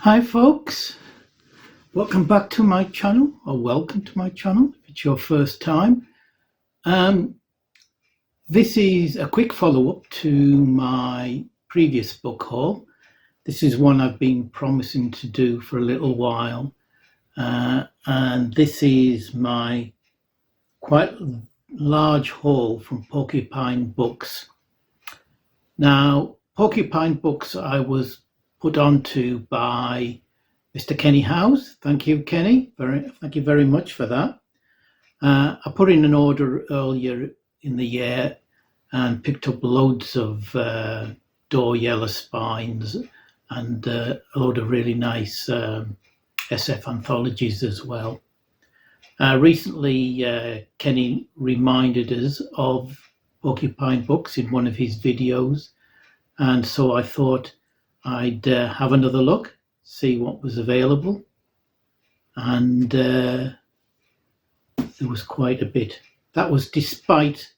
Hi folks, welcome back to my channel, or welcome to my channel if it's your first time. This is a quick follow-up to my previous book haul. This is one I've been promising to do for a little while, and this is my quite large haul from Porcupine Books. Now, Porcupine Books I was put onto by Mr. Kenny House. Thank you, Kenny. Thank you very much for that. I put in an order earlier in the year and picked up loads of door yellow spines and a load of really nice SF anthologies as well. Recently, Kenny reminded us of Porcupine Books in one of his videos, and so I thought I'd have another look, see what was available, and there was quite a bit. That was despite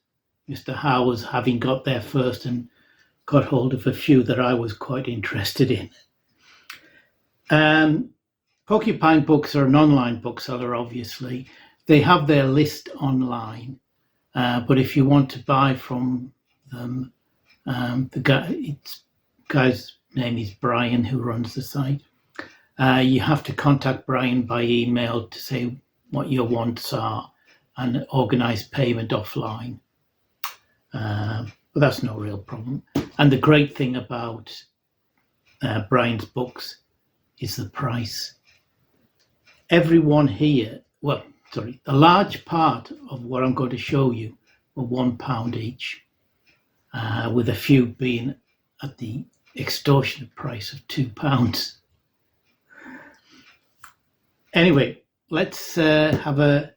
Mr. Howes having got there first and got hold of a few that I was quite interested in. Porcupine Books are an online bookseller, obviously. They have their list online, but if you want to buy from them, the guy's name is Brian, who runs the site. You have to contact Brian by email to say what your wants are and organise payment offline. But that's no real problem. And the great thing about Brian's books is the price. Everyone here, the large part of what I'm going to show you were £1 each, with a few being at the extortionate price of £2. Anyway, let's have a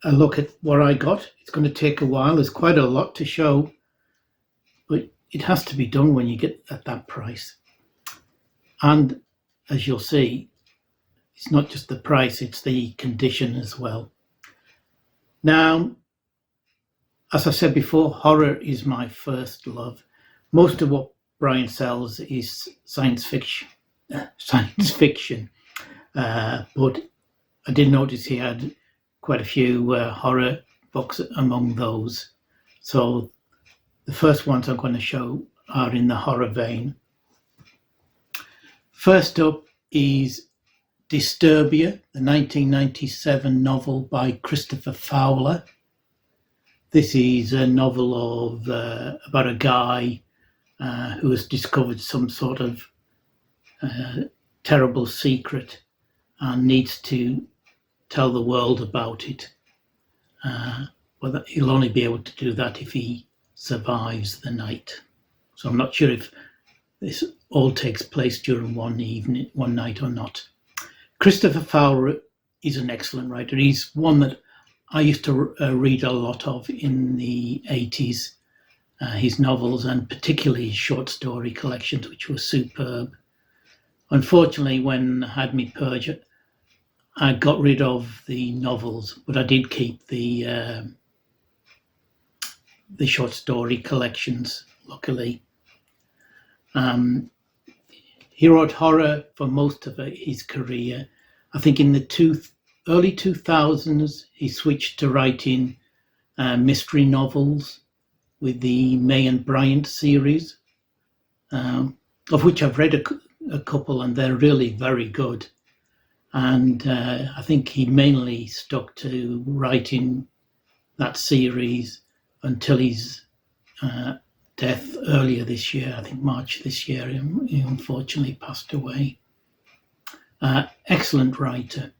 look at what I got. It's going to take a while. There's quite a lot to show, but it has to be done when you get at that price. And as you'll see, it's not just the price, it's the condition as well. Now, as I said before, horror is my first love. Most of what Brian sells is science fiction, but I did notice he had quite a few horror books among those. So the first ones I'm going to show are in the horror vein. First up is Disturbia, the 1997 novel by Christopher Fowler. This is a novel of about a guy who has discovered some sort of terrible secret and needs to tell the world about it. But he'll only be able to do that if he survives the night. So I'm not sure if this all takes place during one night or not. Christopher Fowler is an excellent writer. He's one that I used to read a lot of in the 80s. His novels and particularly his short story collections, which were superb. Unfortunately, when I had me purge, I got rid of the novels, but I did keep the short story collections, luckily. He wrote horror for most of his career. I think in the early 2000s, he switched to writing mystery novels with the May and Bryant series, of which I've read a couple, and they're really very good. And I think he mainly stuck to writing that series until his death earlier this year. I think March this year, he unfortunately passed away. Excellent writer.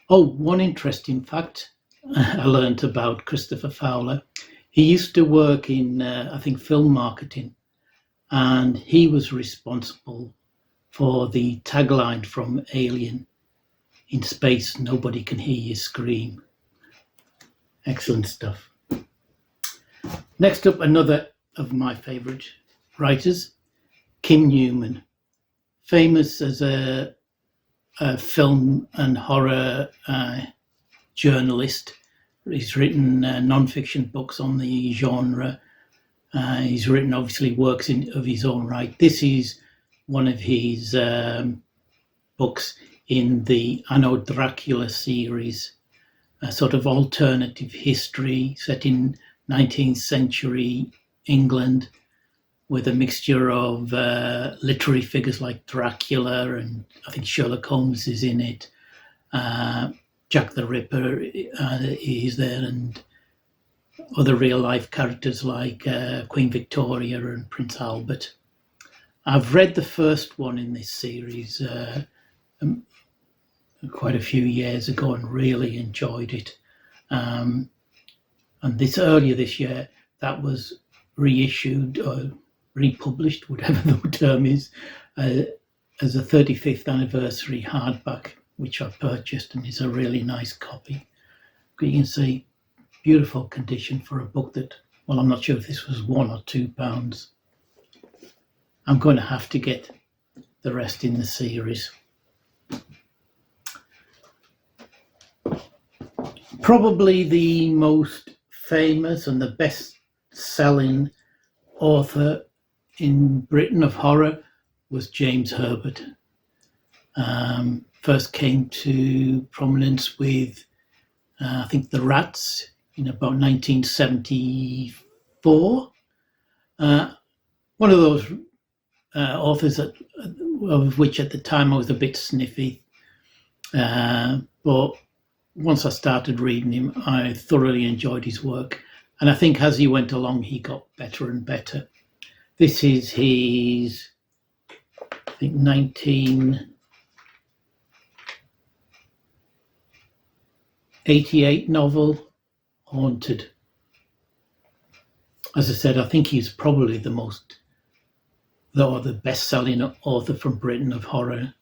Oh, one interesting fact I learned about Christopher Fowler. He used to work in, I think, film marketing, and he was responsible for the tagline from Alien, "In space, nobody can hear you scream." Excellent stuff. Next up, another of my favourite writers, Kim Newman, famous as a film and horror journalist. He's written non-fiction books on the genre. He's written, obviously, works of his own right. This is one of his books in the Anno Dracula series, a sort of alternative history set in 19th century England with a mixture of literary figures like Dracula, and I think Sherlock Holmes is in it. Jack the Ripper is there, and other real-life characters like Queen Victoria and Prince Albert. I've read the first one in this series quite a few years ago and really enjoyed it. And earlier this year, that was reissued or republished, whatever the term is, as a 35th anniversary hardback, which I purchased, and is a really nice copy. You can see beautiful condition for a book that, well, I'm not sure if this was £1 or £2. I'm going to have to get the rest in the series. Probably the most famous and the best-selling author in Britain of horror was James Herbert. First came to prominence with, I think, The Rats in about 1974. One of those authors of which at the time I was a bit sniffy, but once I started reading him, I thoroughly enjoyed his work. And I think as he went along, he got better and better. This is his, I think, 1988 novel, Haunted. As I said, I think he's probably the best-selling author from Britain of horror.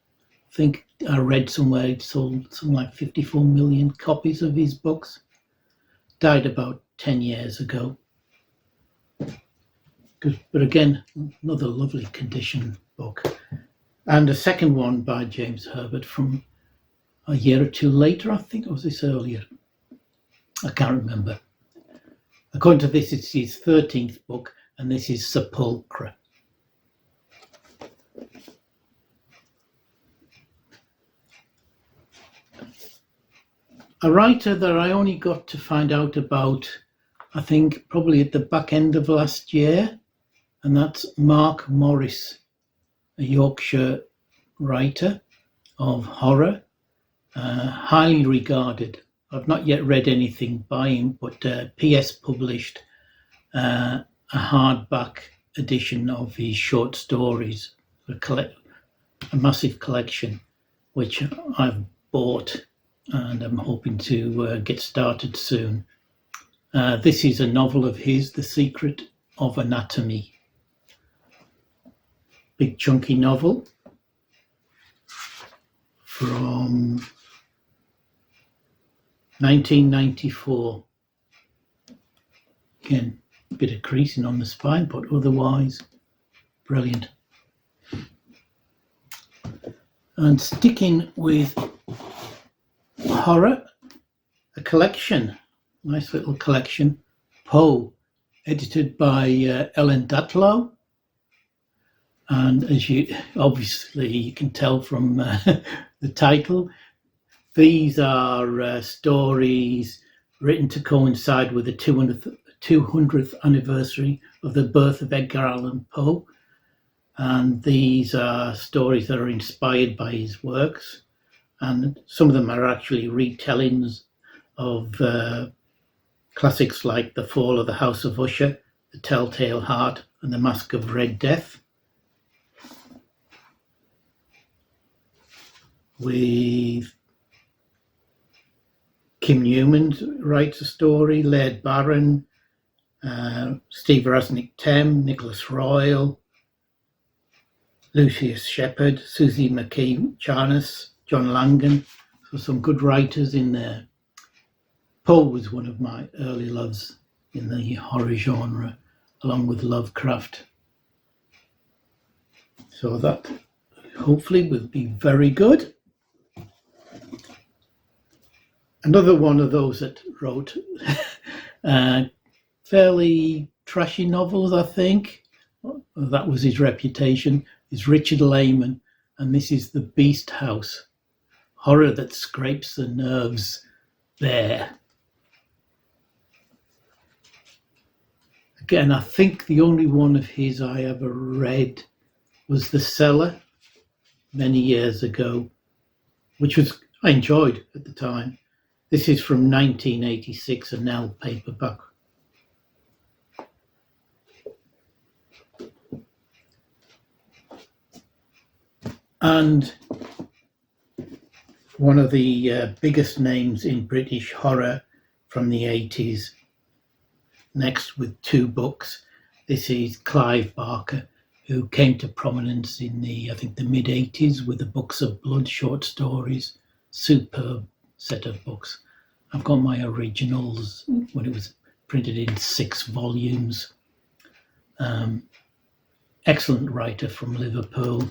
I think I read somewhere he sold something like 54 million copies of his books. Died about 10 years ago. But again, another lovely condition book. And a second one by James Herbert from a year or two later, I think, or was this earlier? I can't remember. According to this, it's his 13th book, and this is Sepulchre. A writer that I only got to find out about, I think, probably at the back end of last year, and that's Mark Morris, a Yorkshire writer of horror, highly regarded. I've not yet read anything by him, but PS published a hardback edition of his short stories, a massive collection, which I've bought and I'm hoping to get started soon. This is a novel of his, The Secret of Anatomy. Big chunky novel from 1994. Again, a bit of creasing on the spine, but otherwise brilliant. And sticking with horror, a collection, nice little collection, Poe, edited by Ellen Datlow. And as you can tell from the title, these are stories written to coincide with the 200th anniversary of the birth of Edgar Allan Poe. And these are stories that are inspired by his works. And some of them are actually retellings of classics like The Fall of the House of Usher, The Telltale Heart, and The Mask of Red Death. With Kim Newman writes a story, Laird Barron, Steve Rasnick-Tem, Nicholas Royal, Lucius Shepard, Susie McKee-Charnas, John Langan. So some good writers in there. Poe was one of my early loves in the horror genre, along with Lovecraft. So that hopefully will be very good. Another one of those that wrote fairly trashy novels, I think. That was his reputation, is Richard Lehman. and this is The Beast House, horror that scrapes the nerves bare. Again, I think the only one of his I ever read was The Cellar many years ago, which I enjoyed at the time. This is from 1986, a Nell paperback. And one of the biggest names in British horror from the 80s, next with 2 books. This is Clive Barker, who came to prominence in the mid-80s with the Books of Blood short stories. Superb set of books. I've got my originals when it was printed in 6 volumes. Excellent writer from Liverpool.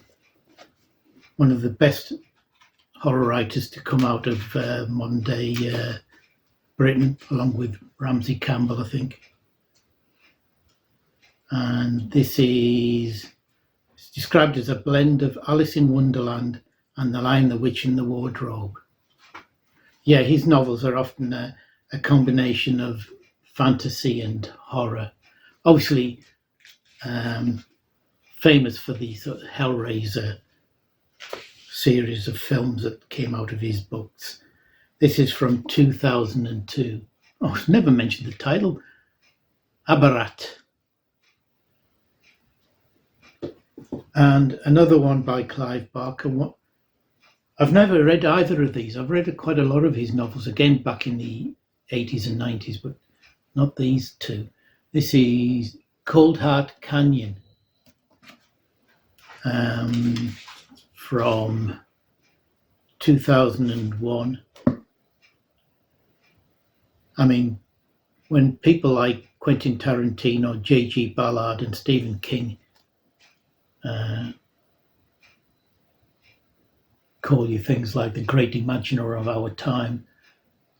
One of the best horror writers to come out of modern day Britain, along with Ramsey Campbell, I think. And this is described as a blend of Alice in Wonderland and The Lion, the Witch and the Wardrobe. Yeah, his novels are often a combination of fantasy and horror. Obviously, famous for the sort of Hellraiser series of films that came out of his books. This is from 2002. Oh, I've never mentioned the title. Abarat. And another one by Clive Barker. I've never read either of these. I've read quite a lot of his novels, again back in the 80s and 90s, but not these 2. This is Cold Heart Canyon, from 2001. I mean, when people like Quentin Tarantino, J.G. Ballard and Stephen King call you things like the great imaginer of our time,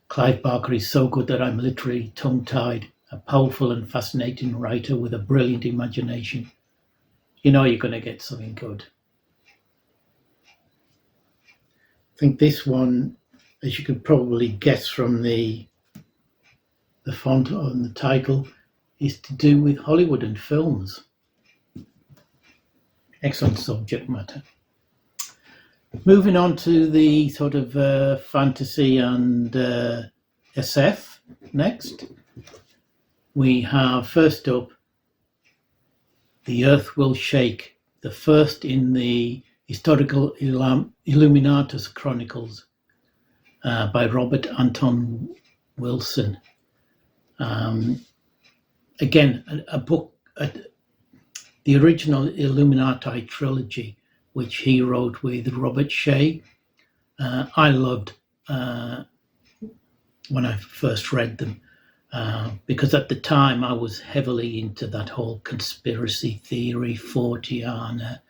Clive Barker is so good that I'm literally tongue-tied. A powerful and fascinating writer with a brilliant imagination. You know you're going to get something good. I think this one, as you could probably guess from the font on the title, is to do with Hollywood and films. Excellent subject matter. Moving on to the sort of fantasy and SF next. We have first up The Earth Will Shake, the first in the historical Illuminatus Chronicles by Robert Anton Wilson. Again, a book, the original Illuminati trilogy, which he wrote with Robert Shea. I loved when I first read them, because at the time I was heavily into that whole conspiracy theory, Forteana,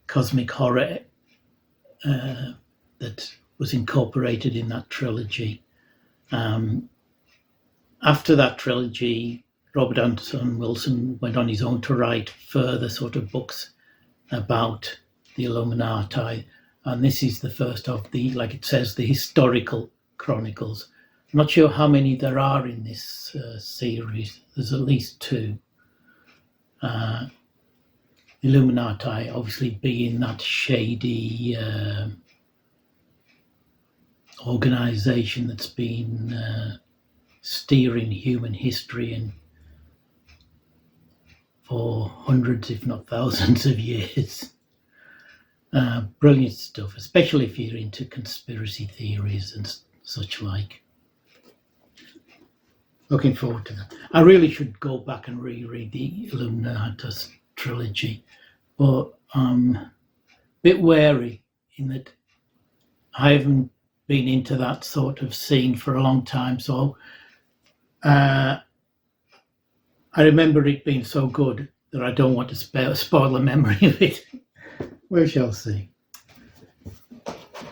cosmic horror that was incorporated in that trilogy. After that trilogy, Robert Anton Wilson went on his own to write further sort of books about the Illuminati, and this is the first of the, like it says, the historical chronicles. I'm not sure how many there are in this series. There's at least 2. Illuminati obviously being that shady organization that's been steering human history and for hundreds, if not thousands of years. Brilliant stuff, especially if you're into conspiracy theories and such like. Looking forward to that. I really should go back and reread the Illuminatus trilogy, but I'm a bit wary in that I haven't been into that sort of scene for a long time, so I remember it being so good that I don't want to spoil the memory of it. We shall see.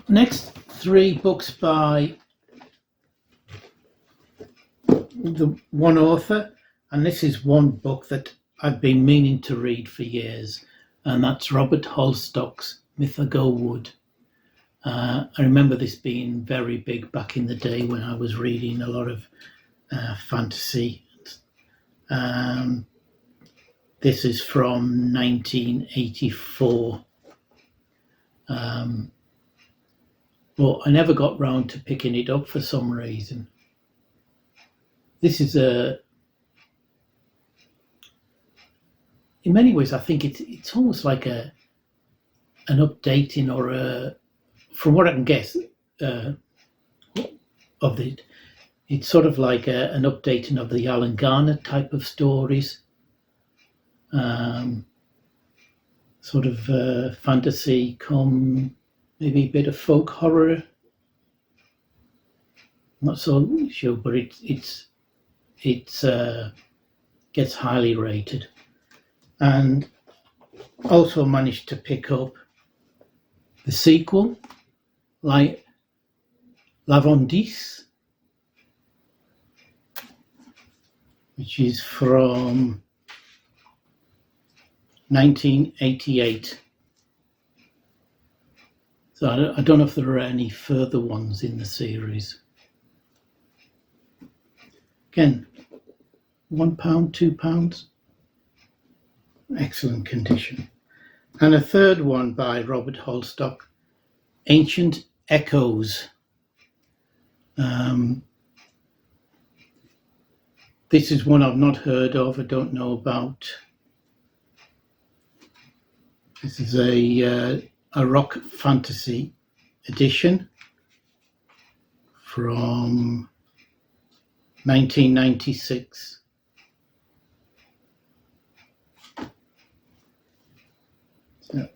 Next 3 books by the one author, and this is one book that I've been meaning to read for years. and that's Robert Holstock's Mythago Wood. I remember this being very big back in the day when I was reading a lot of fantasy. This is from 1984. But I never got round to picking it up for some reason. This is in many ways, I think it's almost like an updating or from what I can guess of it, it's sort of like an updating of the Alan Garner type of stories. Sort of fantasy come maybe a bit of folk horror. Not so sure, but it's gets highly rated, and also managed to pick up the sequel, like L'Avondis, which is from 1988. So I don't know if there are any further ones in the series. Again, £1, £2, excellent condition. And a third one by Robert Holstock, Ancient Echoes. This is one I've not heard of, I don't know about. This is a rock fantasy edition from 1996.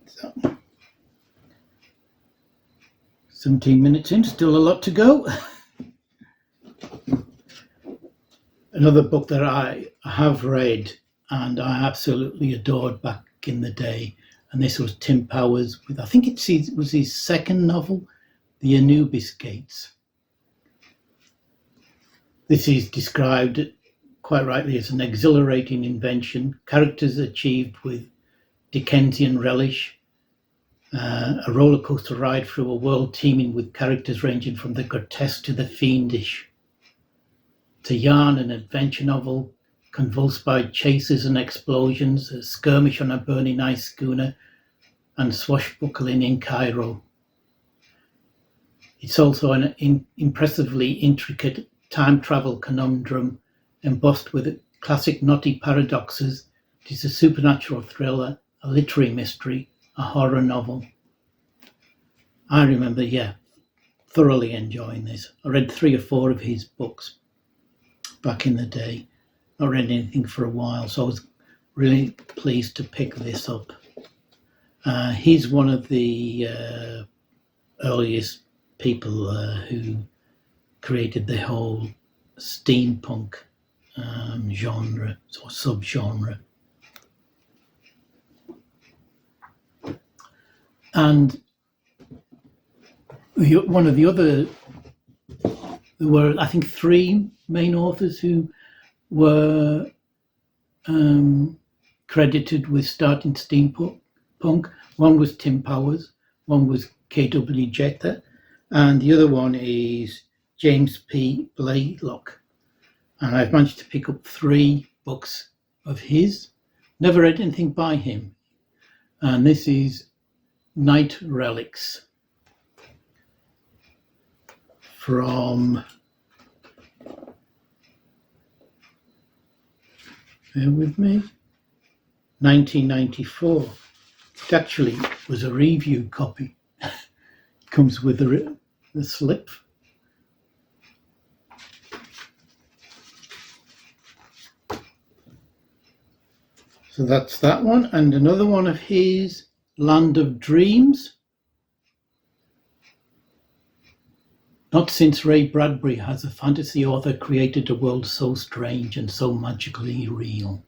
So, 17 minutes in, still a lot to go. Another book that I have read and I absolutely adored back in the day, and this was Tim Powers with, I think it was his second novel, The Anubis Gates. This is described quite rightly as an exhilarating invention, characters achieved with Dickensian relish, a roller coaster ride through a world teeming with characters ranging from the grotesque to the fiendish. It's a yarn and adventure novel, convulsed by chases and explosions, a skirmish on a burning ice schooner, and swashbuckling in Cairo. It's also an impressively intricate time travel conundrum, embossed with classic knotty paradoxes. It is a supernatural thriller, a literary mystery, a horror novel. I remember, thoroughly enjoying this. I read 3 or 4 of his books back in the day. Not read anything for a while, so I was really pleased to pick this up. He's one of the earliest people who created the whole steampunk genre or subgenre. And one of the other, there were, I think, 3 main authors who were credited with starting steampunk. One was Tim Powers, one was K.W. Jeter, and the other one is James P. Blaylock. And I've managed to pick up 3 books of his. Never read anything by him. And this is Night Relics from, bear with me, 1994. It actually was a review copy. Comes with the slip. So that's that one. And another one of his, Land of Dreams. Not since Ray Bradbury has a fantasy author created a world so strange and so magically real.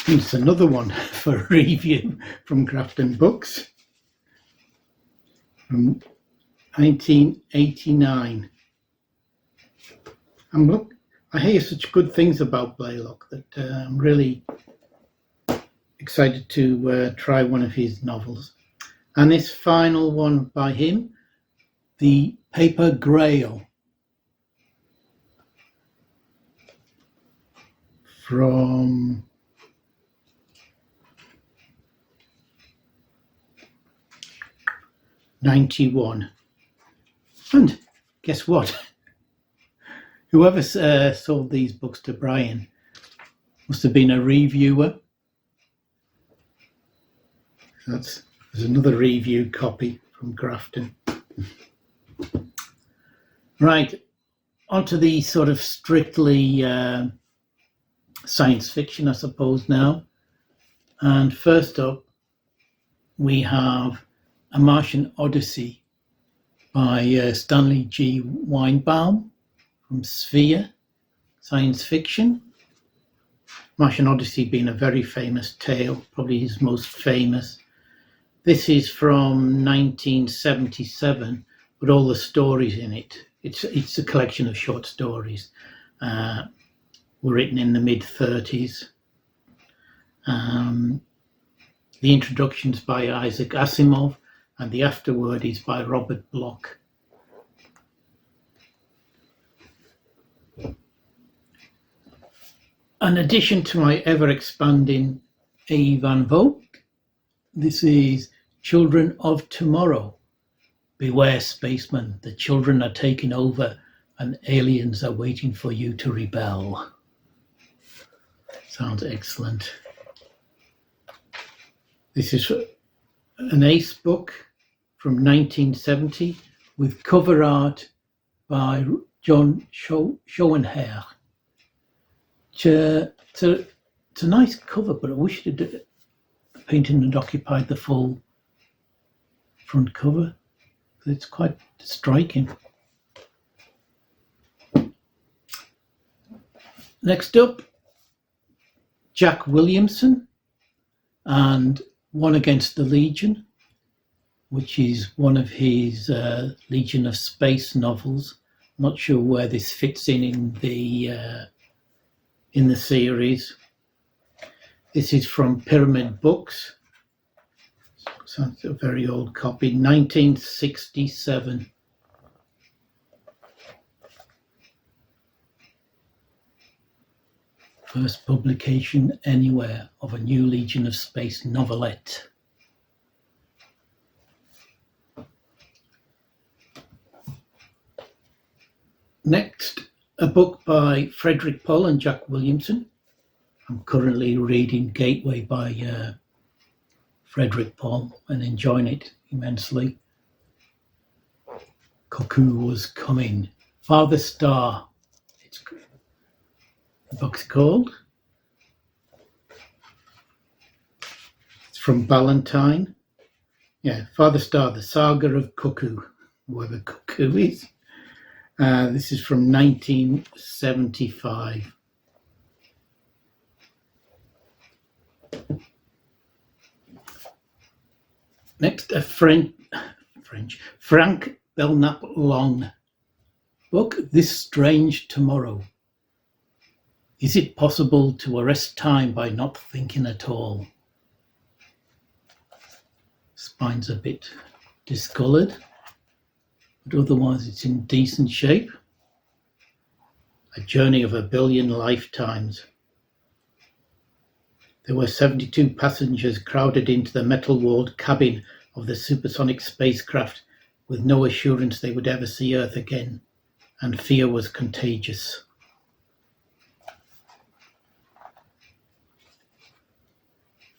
It's another one for review from Grafton Books from 1989. I'm I hear such good things about Blaylock that I'm really excited to try one of his novels. And this final one by him, The Paper Grail, from '91. And guess what? Whoever sold these books to Brian must have been a reviewer. There's another review copy from Grafton. Right, onto the sort of strictly science fiction, I suppose, now. And first up, we have A Martian Odyssey by Stanley G. Weinbaum from Sphere Science Fiction. Martian Odyssey being a very famous tale, probably his most famous. This is from 1977, but all the stories in it, it's a collection of short stories, were written in the mid-30s. The introduction's by Isaac Asimov, and the afterword is by Robert Bloch. In addition to my ever-expanding A. Van Vogt, this is Children of Tomorrow. Beware, spacemen, the children are taking over and aliens are waiting for you to rebel. Sounds excellent. This is an Ace book from 1970 with cover art by John Schoenherr. It's a nice cover, but I wish the painting had occupied the full front cover. It's quite striking. Next up, Jack Williamson and One Against the Legion, which is one of his Legion of Space novels. Not sure where this fits in the series. This is from Pyramid Books. So it's a very old copy, 1967. First publication anywhere of a new Legion of Space novelette. Next, a book by Frederick Pohl and Jack Williamson. I'm currently reading Gateway by Frederick Pohl and enjoying it immensely. Cuckoo Was Coming. Father Star, the book's called. It's from Ballantine. Yeah, Father Star, The Saga of Cuckoo, whoever Cuckoo is. This is from 1975. Next, a Frank Belknap Long book, This Strange Tomorrow. Is it possible to arrest time by not thinking at all? Spine's a bit discoloured, but otherwise it's in decent shape. A journey of 1 billion lifetimes. There were 72 passengers crowded into the metal-walled cabin of the supersonic spacecraft with no assurance they would ever see Earth again, and fear was contagious.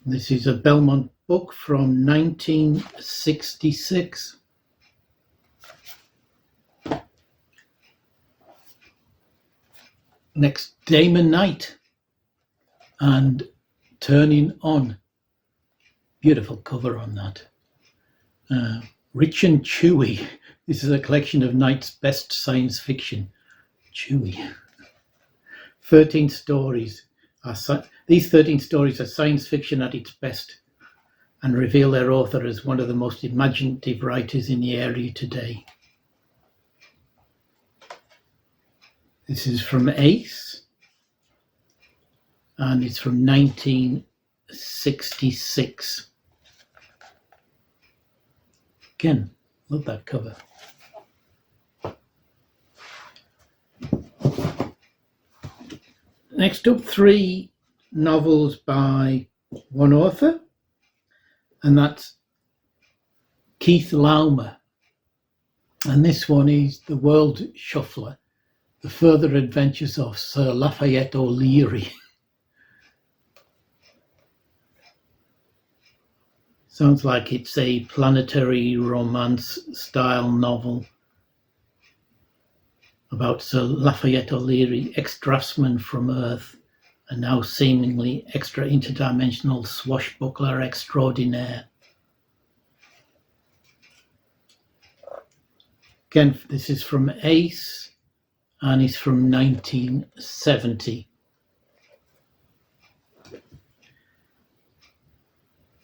This is a Belmont book from 1966. Next, Damon Knight and Turning On. Beautiful cover on that. Rich and Chewy. This is a collection of Knight's best science fiction. Chewy. 13 stories. These 13 stories are science fiction at its best and reveal their author as one of the most imaginative writers in the area today. This is from Ace, and it's from 1966. Again, love that cover. Next up, 3 novels by one author, and that's Keith Laumer. And this one is The World Shuffler, The Further Adventures of Sir Lafayette O'Leary. Sounds like it's a planetary romance style novel about Sir Lafayette O'Leary, ex-draftsman from Earth, and now seemingly extra interdimensional swashbuckler extraordinaire. Again, this is from Ace, and it's from 1970.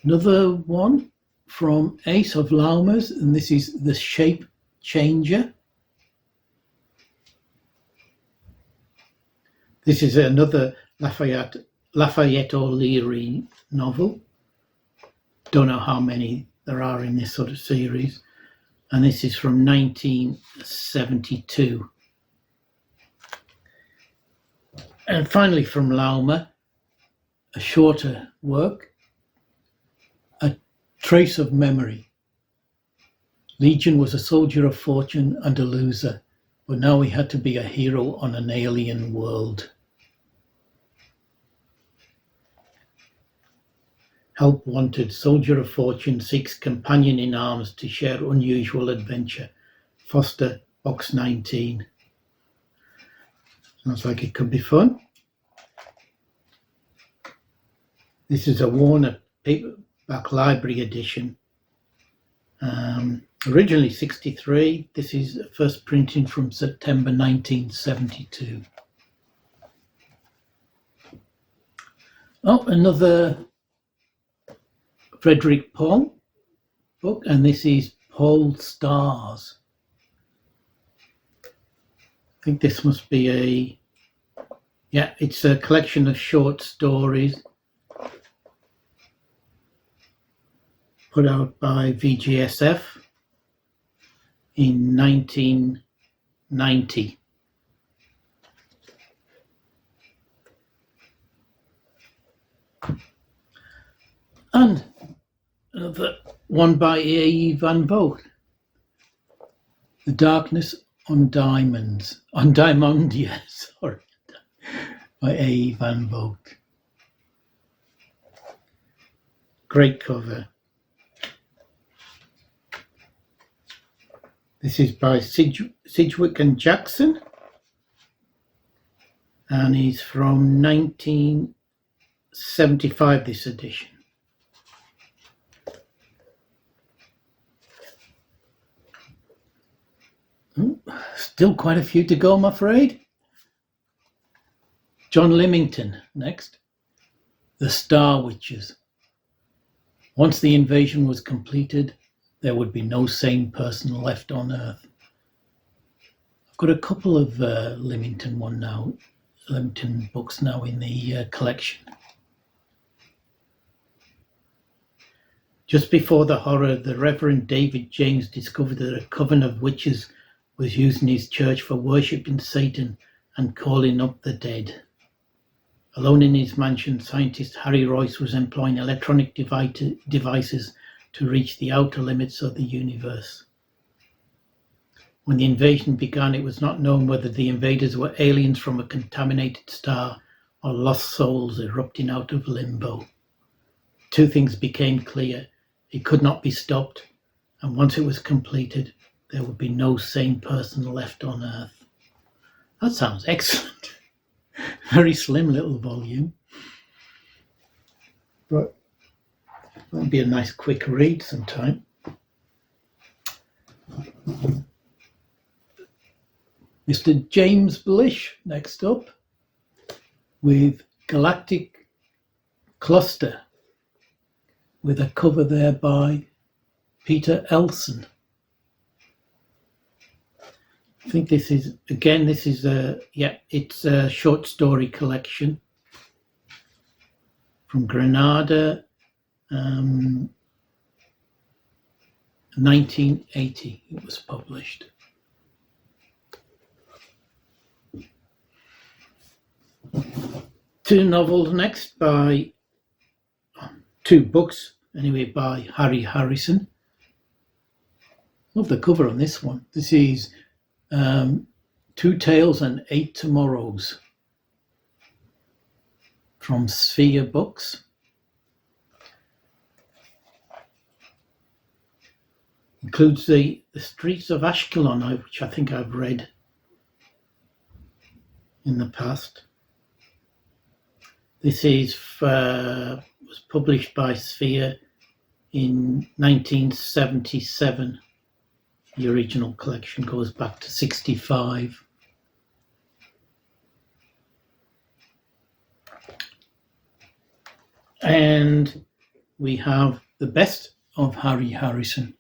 Another one from Ace of Laumer's, and this is The Shape Changer. This is another Lafayette O'Leary novel. Don't know how many there are in this sort of series. And this is from 1972. And finally from Laumer, a shorter work, A Trace of Memory. Legion was a soldier of fortune and a loser, but now he had to be a hero on an alien world. Help wanted, soldier of fortune seeks companion in arms to share unusual adventure. Foster, box 19. Sounds like it could be fun. This is a Warner paperback library edition. Originally 63. This is first printing from September 1972. Oh, another Frederick Paul book, and this is Pole Stars. I think this must be it's a collection of short stories put out by VGSF in 1990. And another one by A.E. Van Vogt, The Darkness on Diamonds, on Diamondia, sorry, by A.E. Van Vogt. Great cover. This is by Sidgwick and Jackson, and he's from 1975, this edition. Still quite a few to go, I'm afraid. John Limington next. The Star Witches. Once the invasion was completed, there would be no sane person left on Earth. I've got a couple of Limington books now in the collection. Just before the horror, the Reverend David James discovered that a coven of witches was using his church for worshipping Satan and calling up the dead. Alone in his mansion, scientist Harry Royce was employing electronic devices to reach the outer limits of the universe. When the invasion began, it was not known whether the invaders were aliens from a contaminated star or lost souls erupting out of limbo. Two things became clear. It could not be stopped, and once it was completed, there would be no sane person left on Earth. That sounds excellent. Very slim little volume. But that'll be a nice quick read sometime. Mr. James Blish next up with Galactic Cluster, with a cover there by Peter Elson. I think this is it's a short story collection from Granada, 1980 it was published. Two novels next by, two books anyway, by Harry Harrison. Love the cover on this one. This is Two Tales and Eight Tomorrows from Sphere Books. Includes the Streets of Ashkelon, which I think I've read in the past. This was published by Sphere in 1977. The original collection goes back to 65. And we have The Best of Harry Harrison.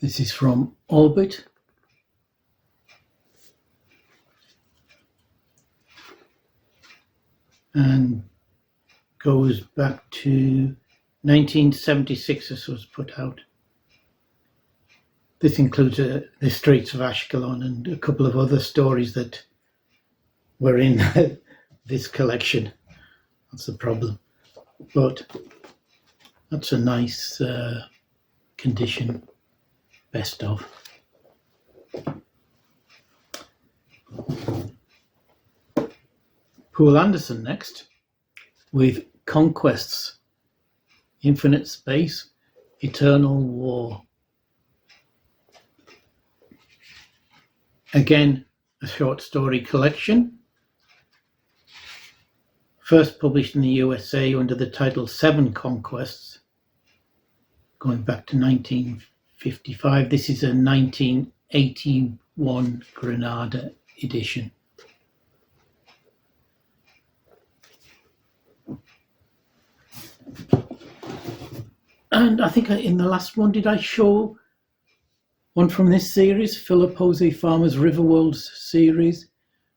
This is from Orbit. And goes back to 1976. This was put out. This includes the Streets of Ashkelon and a couple of other stories that were in this collection. That's the problem. But that's a nice condition, best of. Poul Anderson next, with Conquests, Infinite Space, Eternal War. Again, a short story collection. First published in the USA under the title Seven Conquests, going back to 1955. This is a 1981 Granada edition. And I think in the last one, did I show one from this series, Philip Jose Farmer's Riverworld series?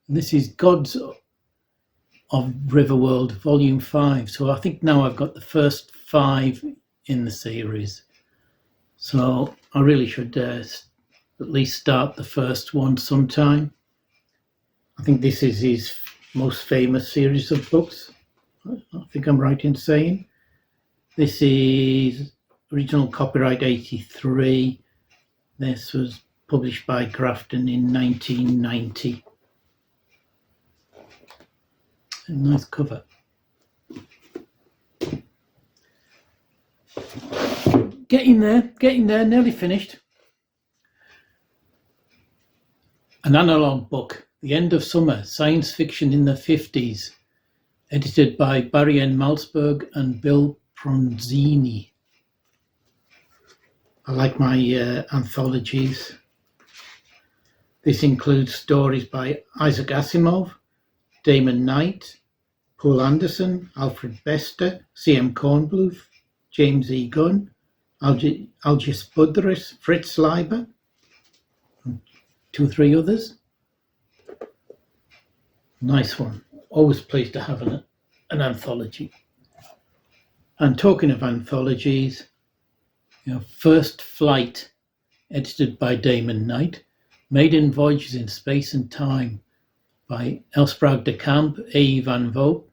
And this is Gods of Riverworld, Volume 5. So I think now I've got the first 5 in the series. So I really should at least start the first one sometime. I think this is his most famous series of books. I think I'm right in saying. This is original copyright 83. This was published by Grafton in 1990. A nice cover. Getting there, nearly finished. An analogue book, The End of Summer, Science Fiction in the 50s, edited by Barry N. Malzberg and Bill Pronzini. I like my anthologies. This includes stories by Isaac Asimov, Damon Knight, Poul Anderson, Alfred Bester, C.M. Kornbluth, James E. Gunn, Algis Budrys, Fritz Leiber, and 2 or 3 others. Nice one. Always pleased to have an anthology. And talking of anthologies, First Flight, edited by Damon Knight, Maiden Voyages in Space and Time by Elspraag de Camp, A. Van Vogt,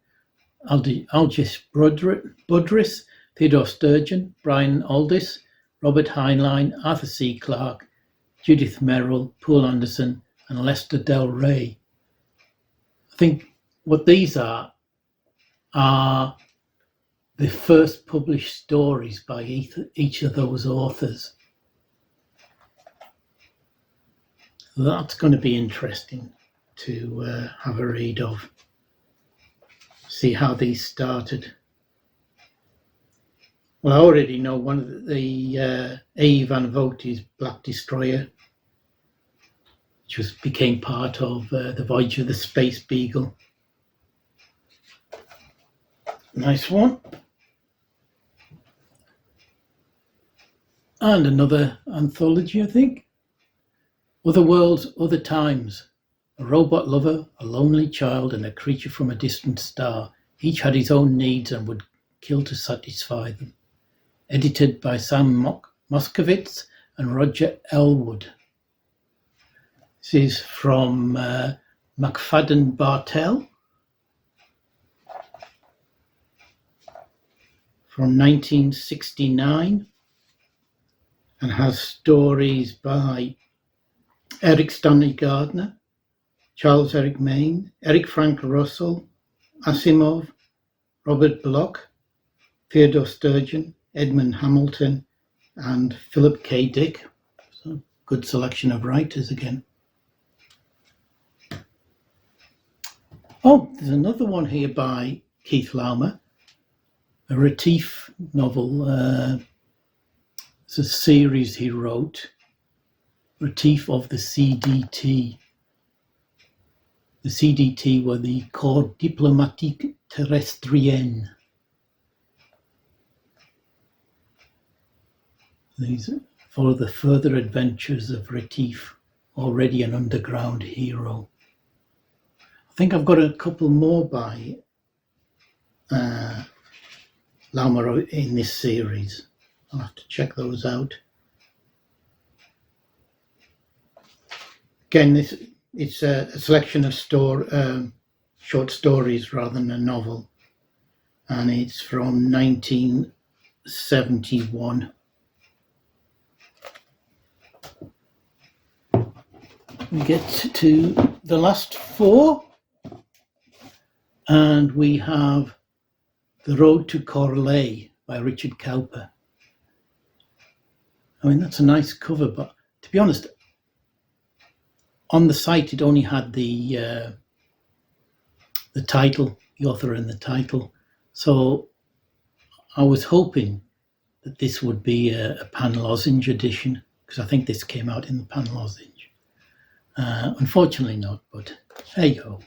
Algis Budrys, Theodore Sturgeon, Brian Aldiss, Robert Heinlein, Arthur C. Clarke, Judith Merrill, Poul Anderson, and Lester Del Rey. I think what these are the first published stories by each of those authors. That's going to be interesting to have a read of. See how these started. Well, I already know one of the A. Van Vogt is Black Destroyer, which became part of the Voyage of the Space Beagle. Nice one. And another anthology, I think. Other worlds, other times. A robot lover, a lonely child, and a creature from a distant star. Each had his own needs and would kill to satisfy them. Edited by Sam Moskowitz and Roger Elwood. This is from McFadden Bartel from 1969 and has stories by Eric Stanley Gardner, Charles Eric Maine, Eric Frank Russell, Asimov, Robert Bloch, Theodore Sturgeon, Edmund Hamilton, and Philip K. Dick. So good selection of writers again. Oh, there's another one here by Keith Laumer, a Retief novel. It's a series he wrote, Retief of the CDT. The CDT were the Corps Diplomatique Terrestrien. These follow the further adventures of Retief, already an underground hero. I think I've got a couple more by Laumer in this series. I'll have to check those out. Again, it's a selection of short stories rather than a novel, and it's from 1971. We get to the last four, and we have The Road to Corlay by Richard Cowper. I mean, that's a nice cover, but to be honest, on the site it only had the title, the author and the title. So I was hoping that this would be a Pan Lozenge edition, because I think this came out in the Pan Lozenge. Unfortunately not, but hey ho.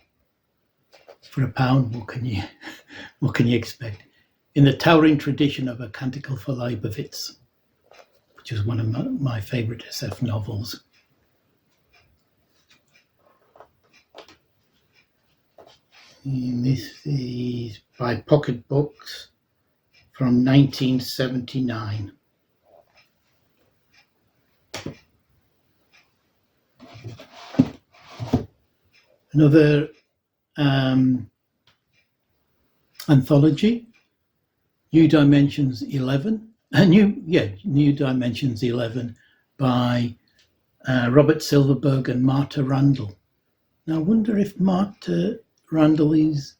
For £1, what can you expect? In the towering tradition of A Canticle for Leibowitz, which is one of my favourite SF novels. And this is by Pocket Books from 1979. Another anthology, New Dimensions 11, New Dimensions 11 by Robert Silverberg and Marta Randall. Now I wonder if Marta Randall is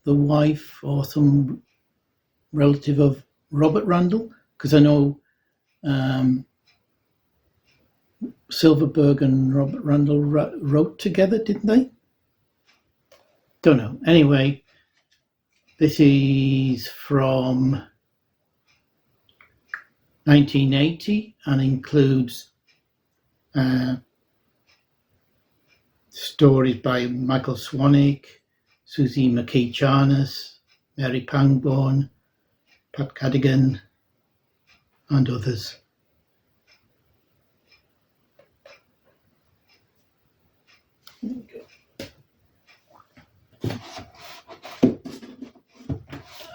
the wife or some relative of Robert Randall, because I know Silverberg and Robert Randall wrote together, didn't they? Don't know. Anyway, this is from 1980 and includes stories by Michael Swanwick, Susie McKee-Charnas, Mary Pangborn, Pat Cadigan, and others.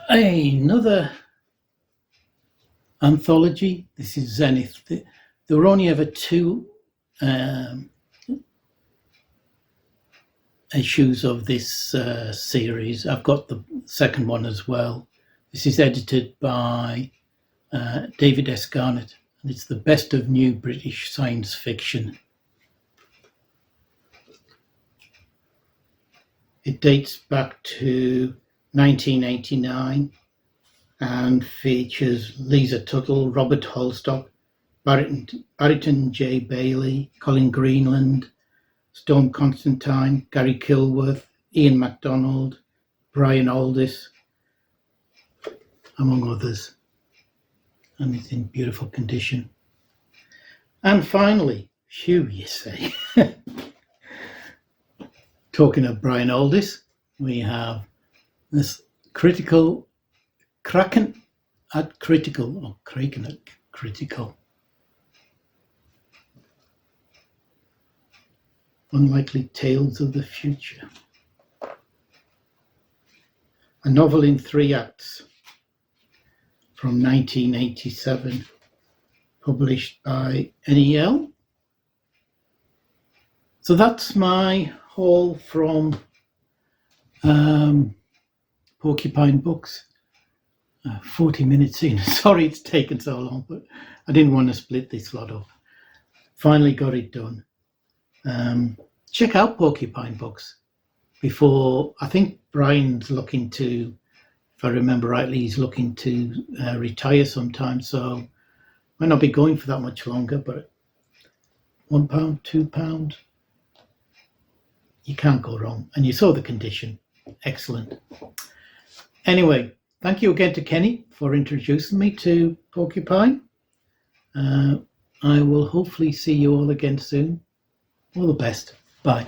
Another anthology. This is Zenith. There were only ever two issues of this series. I've got the second one as well. This is edited by David S. Garnett, and it's the best of new British science fiction. It dates back to 1989 and features Lisa Tuttle, Robert Holstock, Barrington J. Bailey, Colin Greenland, Storm Constantine, Gary Kilworth, Ian MacDonald, Brian Aldiss, among others. And it's in beautiful condition. And finally, phew, you say. Talking of Brian Aldiss, we have this Critical, Kraken at Critical, or Kraken at Critical. Unlikely Tales of the Future. A novel in 3 acts from 1987, published by NEL. So that's my haul from Porcupine Books. 40 minutes in. Sorry it's taken so long, but I didn't want to split this lot up. Finally got it done. Check out Porcupine Books before, I think Brian's looking to, if I remember rightly, he's looking to retire sometime, so might not be going for that much longer, but £1, £2, you can't go wrong. And you saw the condition. Excellent. Anyway, thank you again to Kenny for introducing me to Porcupine. I will hopefully see you all again soon. All the best. Bye.